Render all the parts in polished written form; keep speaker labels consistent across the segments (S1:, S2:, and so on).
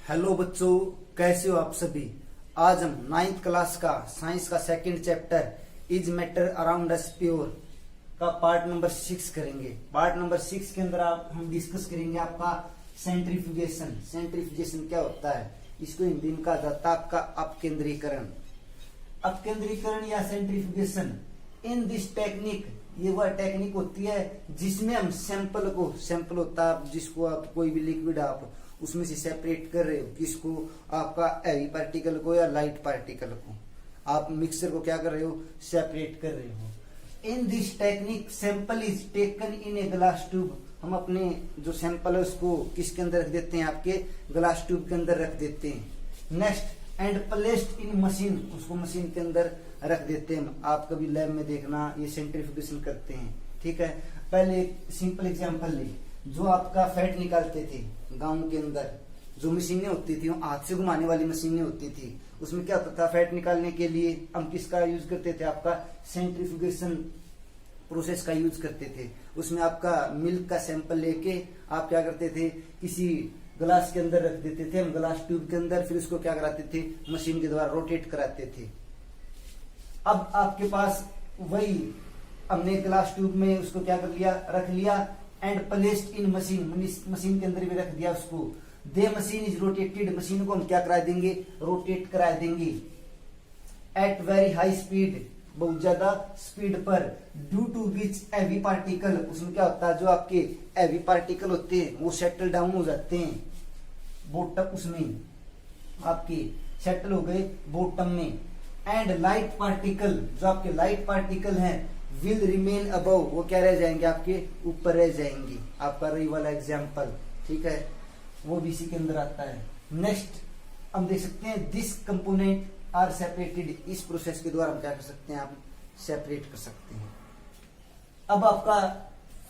S1: Hello बच्चों, कैसे हो आप सभी। आज हम 9th क्लास का साइंस का second chapter is matter around us pure का पार्ट नंबर 6 करेंगे। पार्ट नंबर 6 के अंदर हम डिस्कस करेंगे आपका सेंट्रीफ्यूगेशन। सेंट्रीफ्यूगेशन क्या होता है, इसको हिंदी में कहा जाता है आपका अपकेंद्रीकरण। अपकेंद्रीकरण या सेंट्रीफ्यूगेशन, इन दिस टेक्निक, ये वह टेक्निक होती है जिसमें हम सैंपल होता है जिसको आप कोई भी लिक्विड आप उसमें से सेपरेट कर रहे हो, किसको, आपका हैवी पार्टिकल को या लाइट पार्टिकल को, आप मिक्सर को क्या कर रहे हो, सेपरेट कर रहे हो। In this technique sample is taken in a glass tube. हम अपने जो सैंपल है उसको किसके अंदर रख देते हैं, आपके ग्लास ट्यूब के अंदर रख देते हैं। Next and placed in machine, उसको मशीन के अंदर रख देते हैं। आप कभी लैब में देखना ये सेंट्रीफ्यूगेशन करते हैं, ठीक है। पहले एक सिंपल एग्जांपल ले, जो आपका फैट निकालते थे गांव के अंदर, जो मशीनें होती थी वो हाथ से घुमाने वाली मशीनें होती थी, उसमें क्या होता था, फैट निकालने के लिए हम किसका यूज करते थे, आपका सेंट्रीफ्यूगेशन प्रोसेस का यूज करते थे। उसमें आपका मिल्क का सैंपल लेके आप क्या करते थे, किसी ग्लास के अंदर रख देते थे, हम ग्लास ट्यूब के अंदर, फिर उसको क्या कराते थे, मशीन के द्वारा रोटेट कराते थे। अब आपके पास वही हमने ग्लास ट्यूब में उसको क्या कर लिया, रख लिया and placed in machine, machine के अंदर भी रख दिया उसको। दे मशीन इज रोटेटेड, मशीन को हम क्या करा देंगे, रोटेट करा देंगे एट वेरी हाई स्पीड, बहुत ज्यादा स्पीड पर। Due to which heavy particle, उसमें क्या होता है, जो आपके हैवी पार्टिकल होते हैं वो सेटल डाउन हो जाते हैं बॉटम, उसमें आपके सेटल हो गए बॉटम में। एंड लाइट पार्टिकल, जो आपके लाइट पार्टिकल हैं, विल रिमेन अबव, वो क्या रह जाएंगे, आपके ऊपर रह जाएंगे। आपका रही वाला एग्जाम्पल, ठीक है, वो भी इसी के अंदर आता है। नेक्स्ट हम देख सकते हैं दिस कंपोनेंट आर सेपरेटेड, इस प्रोसेस के द्वारा हम क्या कर सकते हैं, आप सेपरेट कर सकते हैं। अब आपका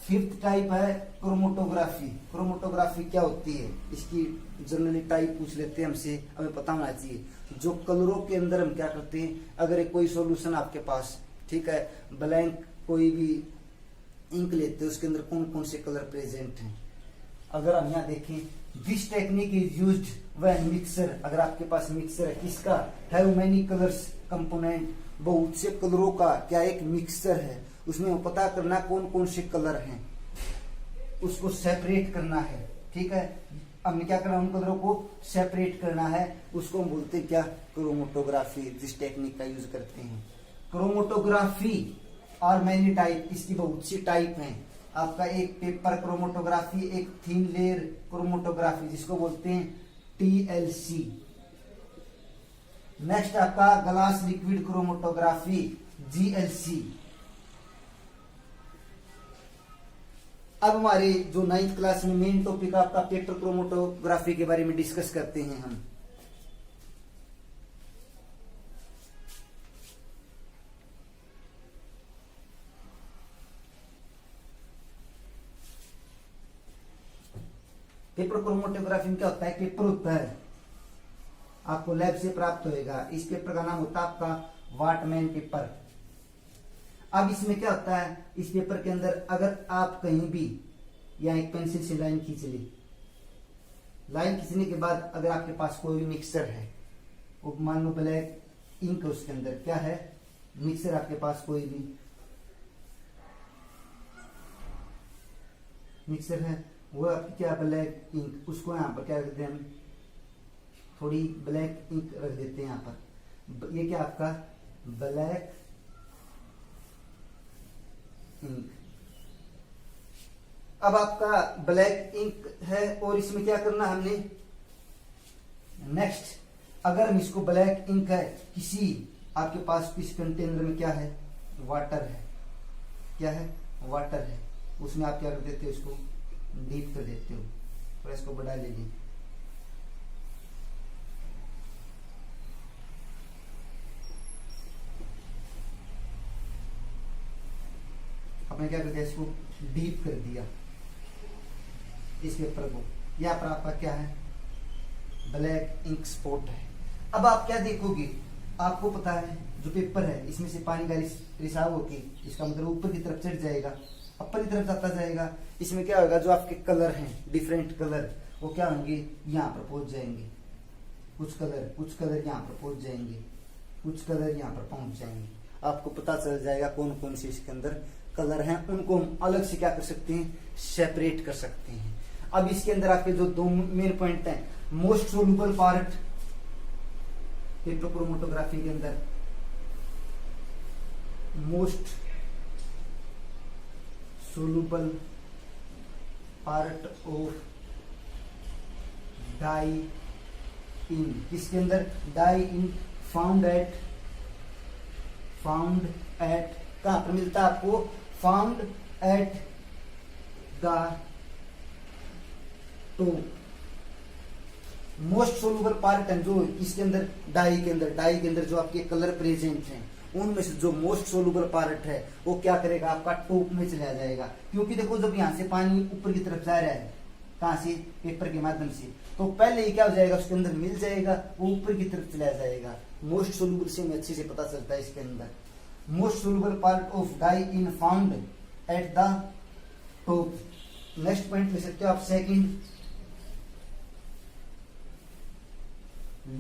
S1: फिफ्थ टाइप है क्रोमोटोग्राफी। क्रोमोटोग्राफी क्या होती है, इसकी जनरली टाइप पूछ लेते हैं हमसे, हमें पता होना चाहिए। जो कलरों के अंदर हम क्या करते हैं, अगर एक कोई सॉल्यूशन आपके पास, ठीक है, ब्लैंक कोई भी इंक लेते हैं, उसके अंदर कौन कौन से कलर प्रेजेंट हैं। अगर हम यहाँ देखें, this technique is used when mixer, अगर आपके पास मिक्सर है किसका, हैव मेनी कलर्स कंपोनेंट, बहुत से कलरों का क्या एक मिक्सर है, उसमें पता करना कौन कौन से कलर हैं, उसको सेपरेट करना है, ठीक है। हमने क्या करना, उन कलरों को सेपरेट करना है, उसको हम बोलते हैं क्या, क्रोमोटोग्राफी। जिस टेक्निक का यूज करते हैं क्रोमोटोग्राफी और मैनी टाइप, इसकी बहुत सी टाइप हैं। आपका एक पेपर क्रोमोटोग्राफी, एक थीन लेयर क्रोमोटोग्राफी जिसको बोलते हैं TLC। नेक्स्ट आपका ग्लास लिक्विड क्रोमोटोग्राफी GLC। अब हमारे जो 9th क्लास में मेन टॉपिक आपका पेपर क्रोमोटोग्राफी के बारे में डिस्कस करते हैं हम। पेपर क्रोमोटोग्राफी में क्या होता है, पेपर होता है आपको लैब से प्राप्त होएगा, इस पेपर का नाम होता है आपका वाटमैन पेपर। अब इसमें क्या होता है, इस पेपर के अंदर अगर आप कहीं भी या एक पेंसिल से लाइन खींच ली, लाइन खींचने के बाद अगर आपके पास कोई भी मिक्सर है, वो मान लो ब्लैक इंक है, उसके अंदर क्या है, मिक्सर आपके पास कोई भी मिक्सर है, वो आपकी क्या ब्लैक इंक, उसको यहाँ पर क्या करते हैं हम, थोड़ी ब्लैक इंक रख देते हैं यहाँ पर, ये क्या आपका ब्लैक इंक। अब आपका ब्लैक इंक है और इसमें क्या करना हमने, नेक्स्ट अगर हम इसको ब्लैक इंक है, किसी आपके पास किस कंटेनर में क्या है, वाटर है, क्या है, वाटर है, उसमें आप क्या कर देते हो, इसको डीप कर देते हो, और इसको बढ़ा लीजिए। आपने क्या कर दिया, इसको डीप कर दिया इस पेपर को, यहाँ पर आपका क्या है, ब्लैक इंक स्पॉट है। अब आप क्या देखोगे, आपको पता है जो पेपर है इसमें से पानी का रिसाव होके इसका मतलब ऊपर की तरफ चढ़ जाएगा, अपर की तरफ जाता जाएगा। इसमें क्या होगा, जो आपके कलर हैं डिफरेंट कलर, वो क्या होंगे, यहाँ पर पहुंच जाएंगे। कुछ कलर यहाँ पर पहुंच जाएंगे, कुछ कलर यहाँ पर पहुंच जाएंगे। आपको पता चल जाएगा कौन कौन से इसके अंदर कलर हैं, उनको हम अलग से क्या कर सकते हैं, सेपरेट कर सकते हैं। अब इसके अंदर आपके जो दो मेन पॉइंट हैं, मोस्ट सोल्यूबल पार्ट इलेक्ट्रोक्रोमेटोग्राफी के अंदर, most soluble part of dye in, किसके अंदर, डाई इन फाउंड एट कहां पर मिलता है आपको, found at the top. Most soluble part है जो इसके अंदर डाई के अंदर जो आपके कलर प्रेजेंट हैं, उनमें से जो मोस्ट सोल्यूबल पार्ट है वो क्या करेगा, आपका टॉप में चला जाएगा। क्योंकि देखो जब यहां से पानी ऊपर की तरफ जा रहा है, कहां से, पेपर के माध्यम से, तो पहले ही क्या हो जाएगा, उसके अंदर मिल जाएगा, वो ऊपर की तरफ चला जाएगा। मोस्ट सोल्यूबल से हमें अच्छे से पता चलता है इसके अंदर। Most soluble part of dye in found at the top. Next point ले सकते हो आप second,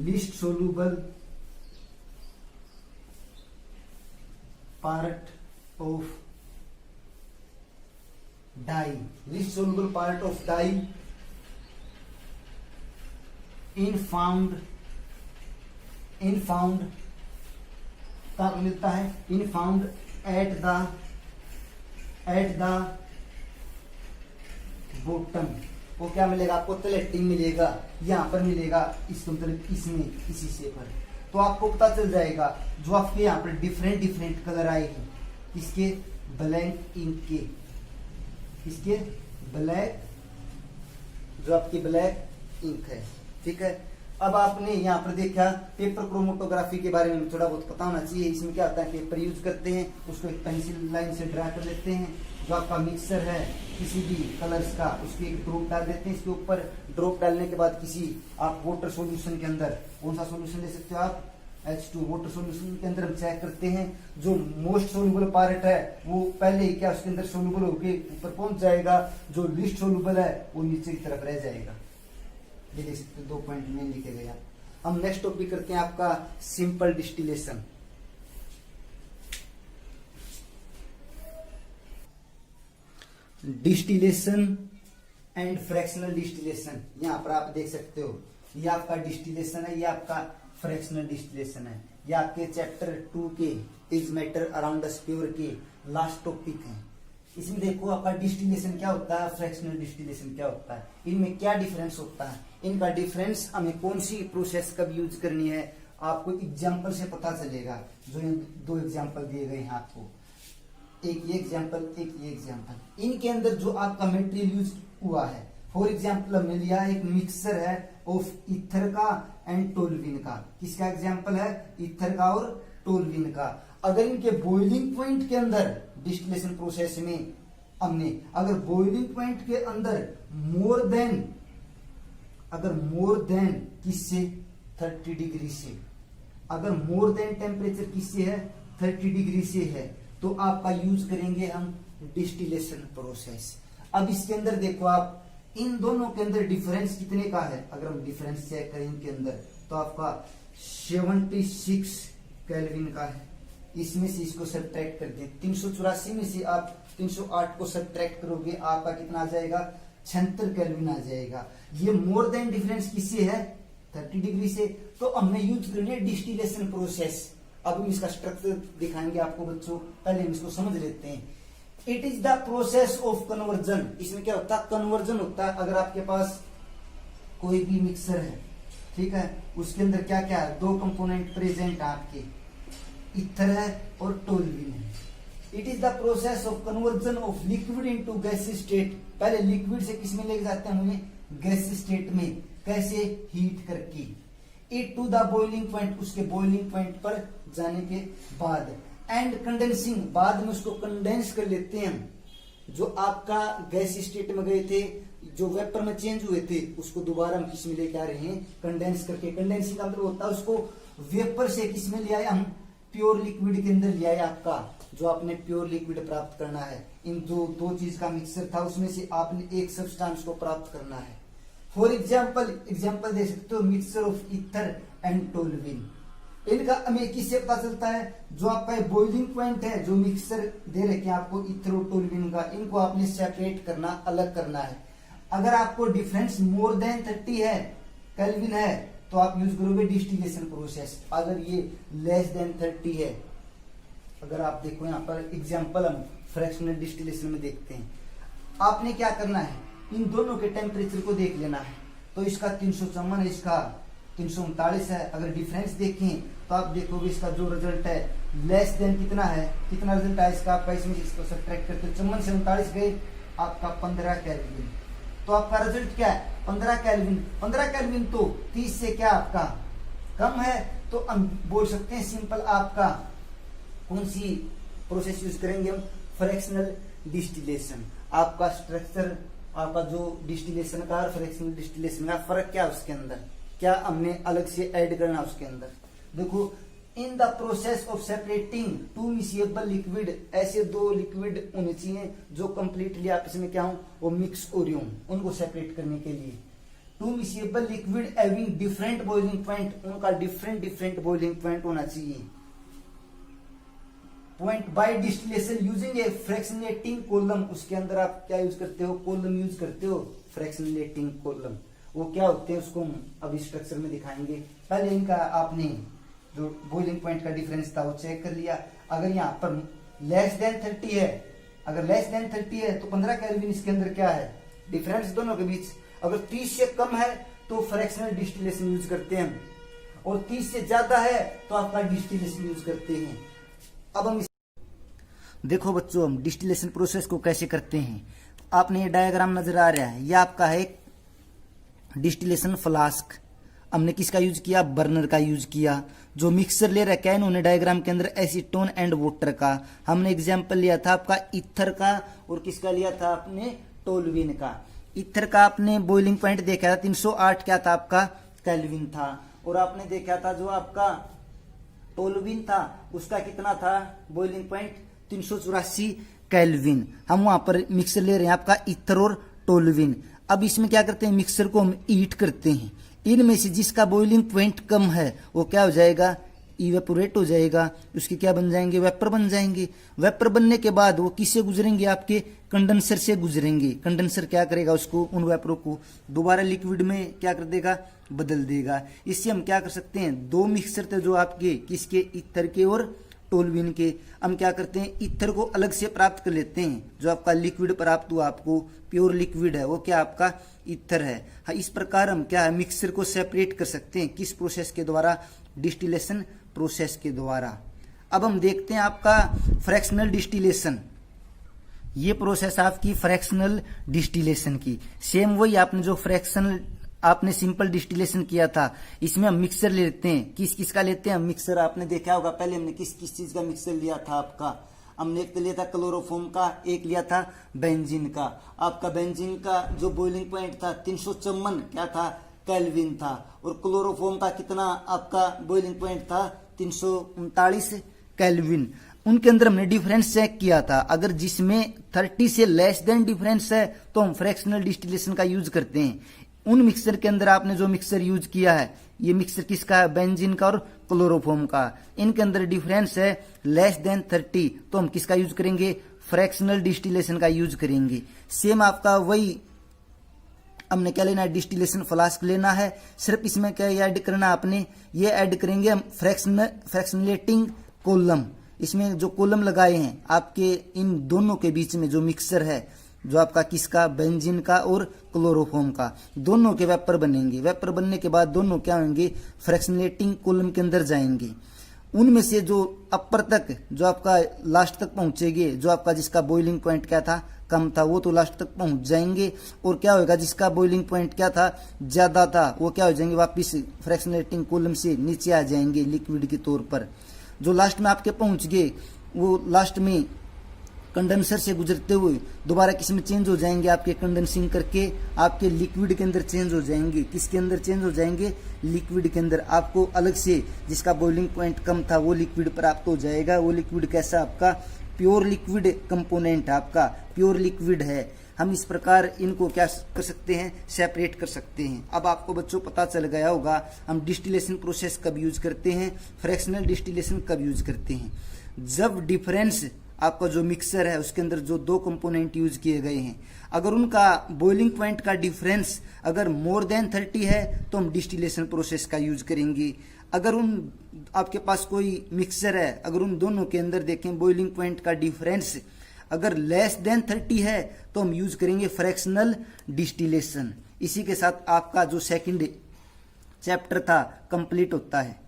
S1: least soluble part of dye, least soluble part of dye in found कब मिलता है, in found at the bottom. वो क्या मिलेगा आपको, तलहटी मिलेगा, यहाँ पर मिलेगा, इसको मतलब इसमें, इसी से पर। तो आपको पता चल जाएगा जो आपके यहाँ पर डिफरेंट कलर आएगी, इसके ब्लैक इंक के, इसके ब्लैक, जो आपकी ब्लैक इंक है, ठीक है। अब आपने यहाँ पर देखा पेपर क्रोमेटोग्राफी के बारे में थोड़ा बहुत पता होना चाहिए। इसमें क्या होता है, पेपर यूज करते हैं, उसको एक पेंसिल लाइन से ड्रा कर लेते हैं, जो आपका मिक्सर है किसी भी कलर्स का, उसकी एक ड्रॉप डाल देते हैं इसके ऊपर। ड्रॉप डालने के बाद किसी आप वाटर सॉल्यूशन के अंदर, कौन सा सॉल्यूशन ले सकते हो आप, H2 वाटर सॉल्यूशन के अंदर हम चेक करते हैं जो मोस्ट सोल्यूबल पार्ट है वो पहले ही क्या उसके अंदर सोल्यूबल होके ऊपर पहुंच जाएगा, जो लीस्ट सोल्यूबल है वो नीचे की तरफ रह जाएगा। ये देख सकते 2 पॉइंट में लिखे गए। हम नेक्स्ट टॉपिक करते हैं आपका simple distillation. Distillation and fractional distillation, यहाँ पर आप देख सकते हो, ये आपका डिस्टिलेशन है, ये आपका फ्रैक्शनल डिस्टिलेशन है। ये आपके चैप्टर 2 के इज मैटर अराउंड द स्प्योर के लास्ट टॉपिक है। इसमें देखो आपका डिस्टिलेशन क्या होता है, फ्रैक्शनल डिस्टिलेशन क्या होता है, इनमें क्या डिफरेंस होता है, इनका डिफरेंस, हमें कौन सी प्रोसेस कब यूज करनी है, आपको एग्जाम्पल से पता चलेगा। जो ये 2 एग्जाम्पल दिए गए हैं आपको, एक ये एग्जाम्पल, एक ये एग्जाम्पल, इनके अंदर जो आपका मटेरियल यूज हुआ है, फॉर एग्जाम्पल हमने लिया एक मिक्सर है ऑफ ईथर का एंड टोल्यूइन का। किसका एग्जाम्पल है, ईथर का और टोल्यूइन का। अगर इनके बॉइलिंग पॉइंट के अंदर डिस्टिलेशन प्रोसेस में हमने अगर बॉइलिंग पॉइंट के अंदर मोर देन किससे 30 डिग्री से, अगर मोर देन टेम्परेचर किससे है 30 डिग्री से है, तो आपका यूज करेंगे हम डिस्टिलेशन प्रोसेस। अब इसके अंदर देखो आप, इन दोनों के अंदर डिफरेंस कितने का है, अगर हम डिफरेंस चेक करें इनके अंदर तो आपका 76 केल्विन का है। इसमें से इसको सब्ट्रैक्ट कर दें, 384 में से आप 308 को सब्ट्रैक्ट करोगे, आपका कितना आ जाएगा, 76 केल्विन आ जाएगा। ये मोर देन डिफरेंस किससे है, 30 डिग्री से। तो हमने यूज करनी है डिस्टिलेशन प्रोसेस। अब हम इसका स्ट्रक्चर दिखाएंगे आपको बच्चों, पहले हम इसको समझ लेते हैं। It is the process of conversion. इसमें क्या होता है, कन्वर्जन होता है। अगर आपके पास कोई भी मिक्सर है, ठीक है, उसके अंदर क्या क्या है, 2 कंपोनेंट प्रेजेंट है आपके, ईथर है और टोल्यूइन है। It is the process of conversion of liquid into gas state. पहले लिक्विड से किसमें ले जाते हैं हमें, गैस स्टेट में, कैसे, हीट करके। It to the boiling point, उसके बॉइलिंग पॉइंट पर जाने के बाद, एंड कंडेंसिंग, बाद में उसको कंडेंस कर लेते हैं हम। जो आपका गैस स्टेट में गए थे, जो वेपर में चेंज हुए थे, उसको दोबारा हम किस में लेके आ रहे हैं, कंडेंस करके। कंडेंसिंग का मतलब होता है उसको वेपर से किस में ले आए हम, प्योर लिक्विड के अंदर ले आए। आपका जो आपने प्योर लिक्विड प्राप्त करना है, इन दो चीज का मिक्सर था, उसमें से आपने एक सब्सटेंस को प्राप्त करना है। फॉर एग्जाम्पल दे सकते हो mixture of ether and toluene. इनका हमें किससे पता चलता है, जो आपका बॉइलिंग पॉइंट है, जो मिक्सचर दे रखे हैं आपको ईथर और टोलुइन का, इनको आपने सेपरेट करना, अलग करना है। अगर आपको डिफरेंस मोर देन 30 है केल्विन है तो आप यूज करोगे डिस्टिलेशन प्रोसेस। अगर ये लेस देन 30 है, अगर आप देखो यहाँ पर एग्जाम्पल हम फ्रैक्शनल डिस्टिलेशन में देखते हैं, आपने क्या करना है, इन दोनों के टेम्परेचर को देख लेना है। तो इसका 354 है, इसका 339 है। अगर डिफरेंस देखें तो आप देखोगे इसका जो रिजल्ट है लेस देन कितना है, कितना रिजल्ट है इसका, आपका इसमें इसको सब्ट्रैक्ट करते हो 54 से 39 गए, आपका 15 केल्विन। तो आपका रिजल्ट क्या है 15 केल्विन। 15 केल्विन तो 30 से क्या आपका कम है, तो हम बोल सकते हैं सिंपल आपका कौन सी प्रोसेस यूज करेंगे हम, फ्रैक्शनल डिस्टिलेशन। आपका स्ट्रक्चर, आपका जो डिस्टिलेशन का और फ्रैक्शनल डिस्टिलेशन का फर्क क्या है, उसके अंदर क्या हमने अलग से ऐड करना उसके अंदर। देखो, in the process of separating two miscible liquid, ऐसे दो लिक्विड होने चाहिए जो कंप्लीटली आपस में क्या हो, वो मिक्स हो रही हो, उनको सेपरेट करने के लिए। Two miscible liquid having different boiling point, उनका डिफरेंट बॉइलिंग पॉइंट होना चाहिए। Point by distillation using a fractionating column, उसके अंदर आप क्या यूज करते हो, कॉलम यूज करते हो, फ्रैक्शनेटिंग कॉलम। वो क्या होते हैं उसको हम अभी स्ट्रक्चर में दिखाएंगे। पहले इनका आपने जो बॉइलिंग पॉइंट का डिफरेंस था वो चेक कर लिया। अगर यहाँ पर लेस देन 30 है, अगर लेस देन 30 है तो 15 केल्विन इसके अंदर क्या है डिफरेंस दोनों के बीच। अगर 30 से कम है तो फ्रैक्शनल डिस्टिलेशन यूज करते हैं, और 30 से ज्यादा है तो आपका डिस्टिलेशन यूज करते हैं। अब हम देखो बच्चों, हम डिस्टिलेशन प्रोसेस को कैसे करते हैं। आपने ये डायग्राम नजर आ रहा है, ये आपका है डिस्टिलेशन फ्लास्क। हमने किसका यूज किया, बर्नर का यूज किया। जो मिक्सर ले रखा है इन्होंने डायग्राम के अंदर एसीटोन एंड वाटर का। हमने एग्जाम्पल लिया था आपका ईथर का, और किसका लिया था आपने, टोलुइन का। ईथर का आपने बॉइलिंग पॉइंट देखा था 308 क्या था आपका केल्विन था, और आपने देखा था जो आपका टोलुइन था उसका कितना था बॉइलिंग पॉइंट 384 केल्विन। हम वहां पर मिक्सर ले रहे हैं आपका ईथर और टोलुइन। अब इसमें क्या करते हैं, मिक्सर को हम हीट करते हैं। इनमें से जिसका बॉइलिंग पॉइंट कम है वो क्या हो जाएगा, इवेपोरेट हो जाएगा, उसके क्या बन जाएंगे, वेपर बन जाएंगे। वेपर बनने के बाद वो किससे गुजरेंगे, आपके कंडेंसर से गुजरेंगे। कंडेंसर क्या करेगा, उसको उन वेपरों को दोबारा लिक्विड में क्या कर देगा, बदल देगा। इससे हम क्या कर सकते हैं, दो मिक्सर थे जो आपके किसके, ईथर के और टोलुइन के। हम क्या करते हैं, ईथर को अलग से प्राप्त कर लेते हैं, जो आपका लिक्विड प्राप्त हुआ आपको प्योर लिक्विड है वो क्या आपका ईथर है। हाँ, इस प्रकार हम क्या है मिक्सर को सेपरेट कर सकते हैं, किस प्रोसेस के द्वारा, डिस्टिलेशन प्रोसेस के द्वारा। अब हम देखते हैं आपका फ्रैक्शनल डिस्टिलेशन। ये प्रोसेस आपकी फ्रैक्शनल डिस्टिलेशन की, सेम वही आपने जो फ्रैक्शनल आपने सिंपल डिस्टिलेशन किया था, इसमें हम मिक्सर लेते हैं। किस किस का लेते हैं हम मिक्सर, आपने देखा होगा पहले हमने किस किस चीज का मिक्सर लिया था आपका। हमने एक तो लिया था क्लोरोफॉर्म का, एक लिया था बेंजीन का। आपका बेंजीन का जो बॉइलिंग पॉइंट था 354 क्या था केल्विन था, और क्लोरोफॉर्म का कितना आपका बॉइलिंग पॉइंट था 339 केल्विन। उनके अंदर हमने डिफरेंस चेक किया था, अगर जिसमें 30 से लेस देन डिफरेंस है तो हम फ्रैक्शनल डिस्टिलेशन का यूज करते हैं। उन मिक्सर के अंदर आपने जो मिक्सर यूज किया है, ये मिक्सर किसका है, बेंजीन का और क्लोरोफॉर्म का। इनके अंदर डिफरेंस है लेस देन 30, तो हम किसका यूज करेंगे, फ्रैक्शनल डिस्टिलेशन का यूज करेंगे। सेम आपका वही हमने क्या लेना है, डिस्टिलेशन फ्लास्क लेना है। सिर्फ इसमें क्या ऐड करना आपने, ये ऐड करेंगे हम फ्रैक्शनलेटिंग कॉलम। इसमें जो कॉलम लगाए हैं आपके इन दोनों के बीच में जो मिक्सर है, जो आपका किसका, बेंजीन का और क्लोरोफॉर्म का, दोनों के वेपर बनेंगे। वेपर बनने के बाद दोनों क्या होंगे, फ्रैक्शनेटिंग कॉलम के अंदर जाएंगे। उनमें से जो अपर तक, जो आपका लास्ट तक पहुंचेंगे, जो आपका जिसका बॉइलिंग पॉइंट क्या था, कम था, वो तो लास्ट तक पहुंच जाएंगे। और क्या होगा, जिसका बॉइलिंग पॉइंट क्या था, ज्यादा था, वो क्या हो जाएंगे, वापिस फ्रैक्शनेटिंग कॉलम से नीचे आ जाएंगे लिक्विड के तौर पर। जो लास्ट में आपके पहुंच गए वो लास्ट में कंडेंसर से गुजरते हुए दोबारा किस में चेंज हो जाएंगे, आपके कंडेंसिंग करके आपके लिक्विड के अंदर चेंज हो जाएंगे। किसके अंदर चेंज हो जाएंगे, लिक्विड के अंदर। आपको अलग से जिसका बॉइलिंग पॉइंट कम था वो लिक्विड प्राप्त हो जाएगा। वो लिक्विड कैसा, आपका प्योर लिक्विड कंपोनेंट आपका प्योर लिक्विड है। हम इस प्रकार इनको क्या कर सकते हैं, सेपरेट कर सकते हैं। अब आपको बच्चों पता चल गया होगा हम डिस्टिलेशन प्रोसेस कब यूज करते हैं, फ्रैक्शनल डिस्टिलेशन कब यूज करते हैं। जब डिफरेंस आपका जो मिक्सर है उसके अंदर जो दो कंपोनेंट यूज किए गए हैं, अगर उनका बॉइलिंग पॉइंट का डिफरेंस अगर मोर देन 30 है तो हम डिस्टिलेशन प्रोसेस का यूज करेंगे। अगर उन आपके पास कोई मिक्सर है, अगर उन दोनों के अंदर देखें बॉइलिंग पॉइंट का डिफरेंस अगर लेस देन 30 है तो हम यूज करेंगे फ्रैक्शनल डिस्टिलेशन। इसी के साथ आपका जो सेकंड चैप्टर था कंप्लीट होता है।